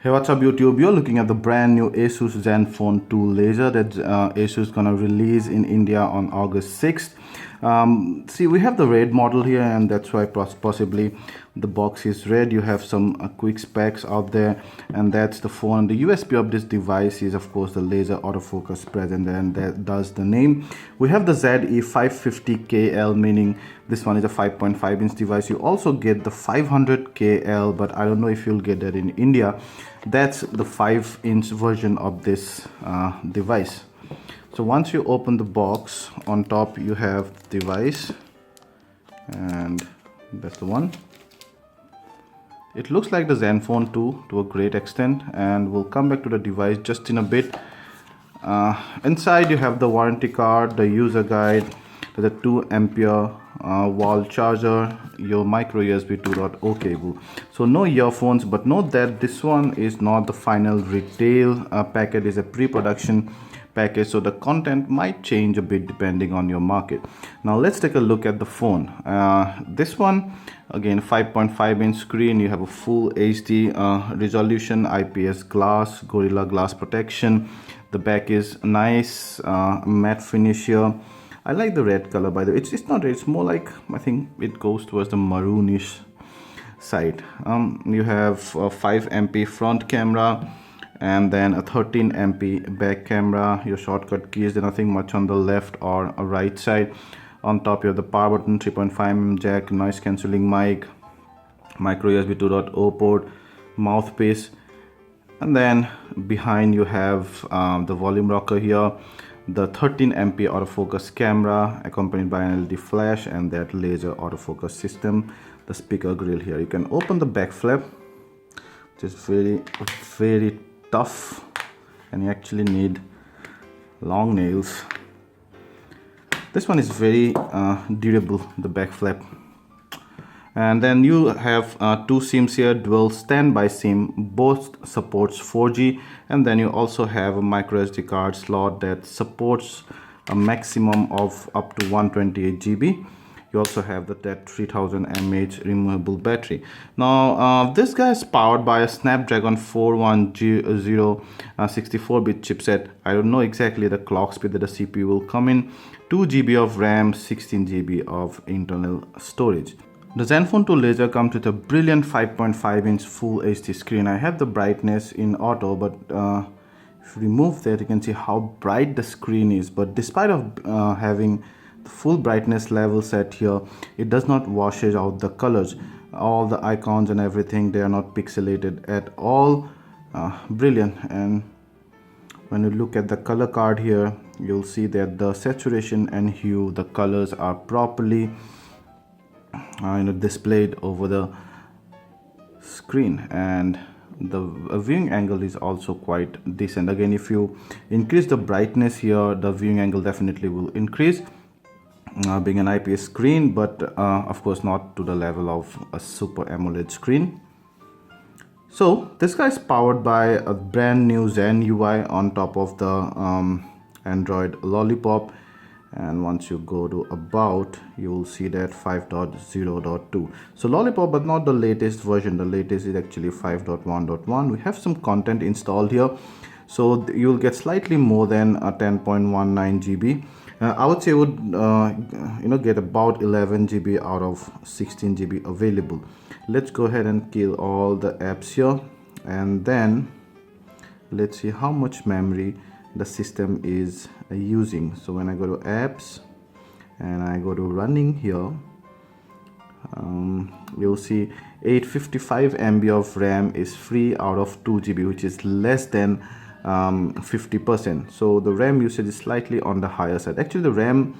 Hey, what's up YouTube? You're looking at the brand new Asus Zenfone 2 laser that Asus gonna release in India on August 6th. See, we have the red model here, and that's why possibly the box is red. You have some quick specs out there, and that's the phone. The USP of this device is, of course, the laser autofocus present, and that does the name. We have the ZE550KL, meaning this one is a 5.5-inch device. You also get the 500KL, but I don't know if you'll get that in India. That's the 5-inch version of this device. So once you open the box, on top you have the device, and that's the one. It looks like the Zenfone 2 to a great extent, and we'll come back to the device just in a bit. Inside you have the warranty card, the user guide, the 2 ampere wall charger, your micro USB 2.0 cable. So no earphones, but note that this one is not the final retail packet, is a pre-production package, so the content might change a bit depending on your market. Now let's take a look at the phone. This one, again, 5.5-inch screen. You have a full HD resolution, IPS glass, Gorilla Glass protection. The back is nice matte finish here. I like the red color, by the way. It's not red, it's more like, I think it goes towards the maroonish side. You have a 5 MP front camera, and then a 13 MP back camera. Your shortcut keys, there's nothing much on the left or right side. On top you have the power button, 3.5mm jack, noise cancelling mic, micro USB 2.0 port, mouthpiece, and then behind you have the volume rocker here, the 13 MP autofocus camera accompanied by an LED flash, and that laser autofocus system, the speaker grill here. You can open the back flap, which is very tough, and you actually need long nails. This one is very durable, the back flap. And then you have 2 SIMs here, dual standby SIM, both supports 4G, and then you also have a micro SD card slot that supports a maximum of up to 128 GB. You also have that 3000 mAh removable battery. Now this guy is powered by a Snapdragon 410 64-bit chipset. I don't know exactly the clock speed that the CPU will come in. 2 GB of RAM, 16 GB of internal storage. The Zenfone 2 laser comes with a brilliant 5.5-inch full HD screen. I have the brightness in auto, but if you remove that, you can see how bright the screen is. But despite of having the full brightness level set here, it does not wash out the colors. All the icons and everything, they are not pixelated at all. Brilliant. And when you look at the color card here, you'll see that the saturation and hue, the colors are properly displayed over the screen, and the viewing angle is also quite decent. Again, if you increase the brightness here, the viewing angle definitely will increase, being an IPS screen, but of course not to the level of a Super AMOLED screen. So this guy is powered by a brand new Zen UI on top of the Android Lollipop. And once you go to about, you will see that 5.0.2. so Lollipop, but not the latest version. The latest is actually 5.1.1. We have some content installed here, so you will get slightly more than a 10.19 GB. I would say would get about 11 GB out of 16 GB available. Let's go ahead and kill all the apps here, and then let's see how much memory the system is using. So when I go to apps and I go to running here, you'll see 855 MB of RAM is free out of 2 GB, which is less than 50%. So the RAM usage is slightly on the higher side. Actually the RAM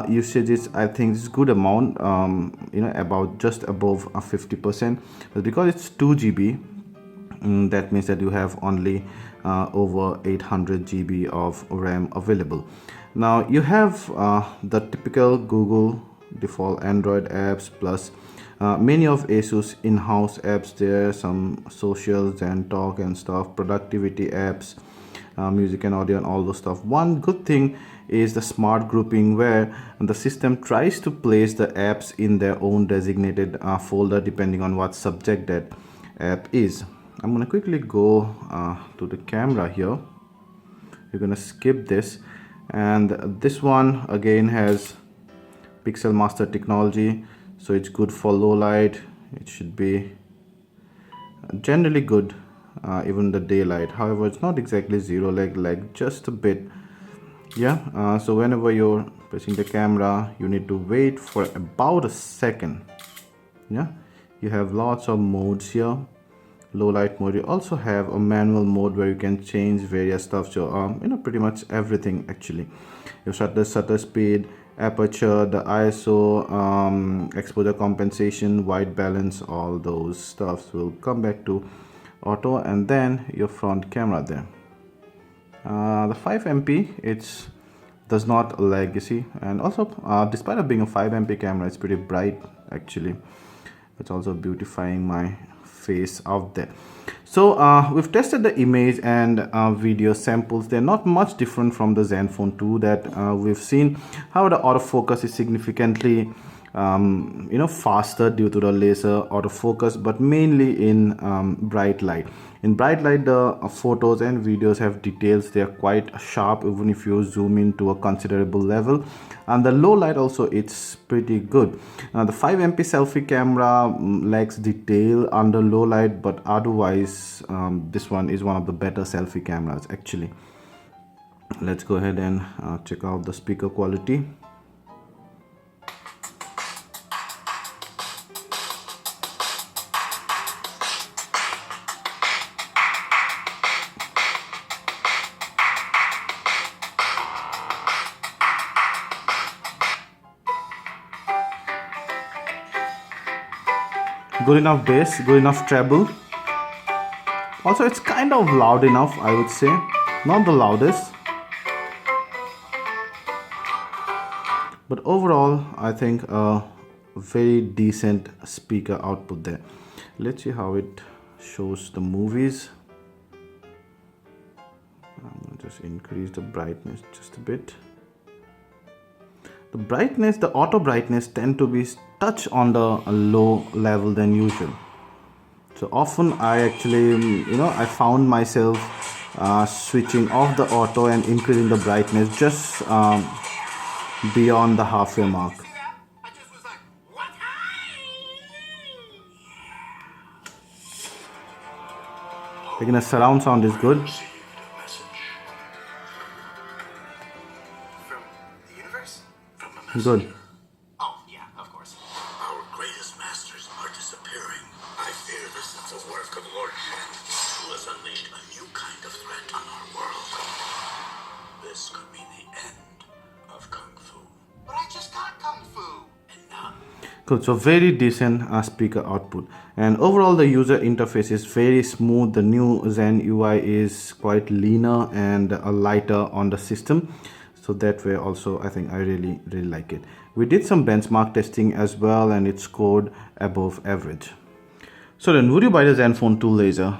usage is, I think, is good amount, about just above 50%, but because it's 2 GB, that means that you have only over 800 GB of RAM available. Now you have the typical Google default Android apps, plus many of Asus in-house apps there, some socials and talk and stuff, productivity apps, music and audio and all those stuff. One good thing is the smart grouping, where the system tries to place the apps in their own designated folder depending on what subject that app is. I'm gonna quickly go to the camera here. You're gonna skip this, and this one again has pixel master technology, so it's good for low light. It should be generally good even the daylight. However, it's not exactly zero, like just a bit. Yeah, so whenever you're pressing the camera, you need to wait for about a second. Yeah, you have lots of modes here. Low light mode. You also have a manual mode where you can change various stuff. So pretty much everything actually. Your shutter speed, aperture, the ISO, exposure compensation, white balance, all those stuffs will come back to auto, and then your front camera there. The 5MP, it's does not lag, you see, and also despite of being a 5MP camera, it's pretty bright actually. It's also beautifying my face out there. So we've tested the image and video samples. They're not much different from the Zenfone 2 that we've seen. However, the autofocus is significantly faster due to the laser autofocus, but mainly in bright light. In bright light, the photos and videos have details. They are quite sharp even if you zoom in to a considerable level, and the low light also, it's pretty good. The 5MP selfie camera lacks detail under low light, but otherwise this one is one of the better selfie cameras actually. Let's go ahead and check out the speaker quality. Good enough bass, good enough treble. Also, it's kind of loud enough, I would say. Not the loudest, but overall I think a very decent speaker output there. Let's see how it shows the movies. I'm going to just increase the brightness just a bit. The brightness, the auto brightness tend to be touch on the low level than usual. So often I actually, I found myself switching off the auto and increasing the brightness just beyond the halfway mark. Again, the surround sound is good. Good. Oh, yeah, of course. Our greatest masters are disappearing. I fear this is the work of Lord Shen, who has unleashed a new kind of threat on our world. This could be the end of Kung Fu. But I just got Kung Fu. And now... Good, so very decent speaker output. And overall the user interface is very smooth. The new Zen UI is quite leaner and lighter on the system. So that way also I think I really like it. We did some benchmark testing as well and it scored above average. So then, would you buy the Zenfone 2 laser?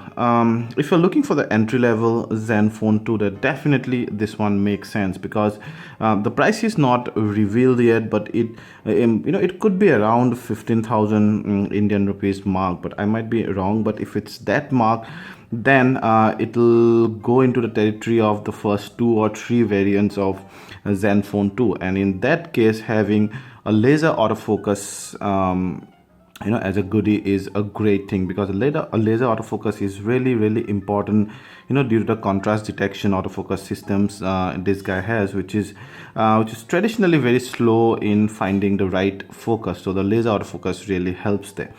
If you're looking for the entry-level Zenfone 2, then definitely this one makes sense because the price is not revealed yet, but it it could be around 15,000 Indian rupees mark, but I might be wrong. But if it's that mark, then it'll go into the territory of the first 2 or 3 variants of Zenfone 2, and in that case, having a laser autofocus as a goodie is a great thing, because a laser autofocus is really important due to the contrast detection autofocus systems this guy has, which is traditionally very slow in finding the right focus. So the laser autofocus really helps there.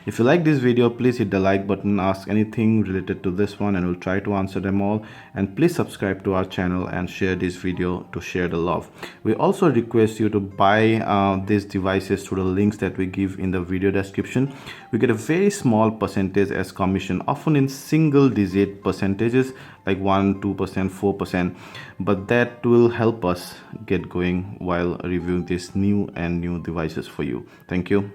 If you like this video, please hit the like button, ask anything related to this one, and we'll try to answer them all. And please subscribe to our channel and share this video to share the love. We also request you to buy these devices through the links that we give in the video description. We get a very small percentage as commission, often in single digit percentages like 1%, 2%, 4%, but that will help us get going while reviewing these new devices for you. Thank you.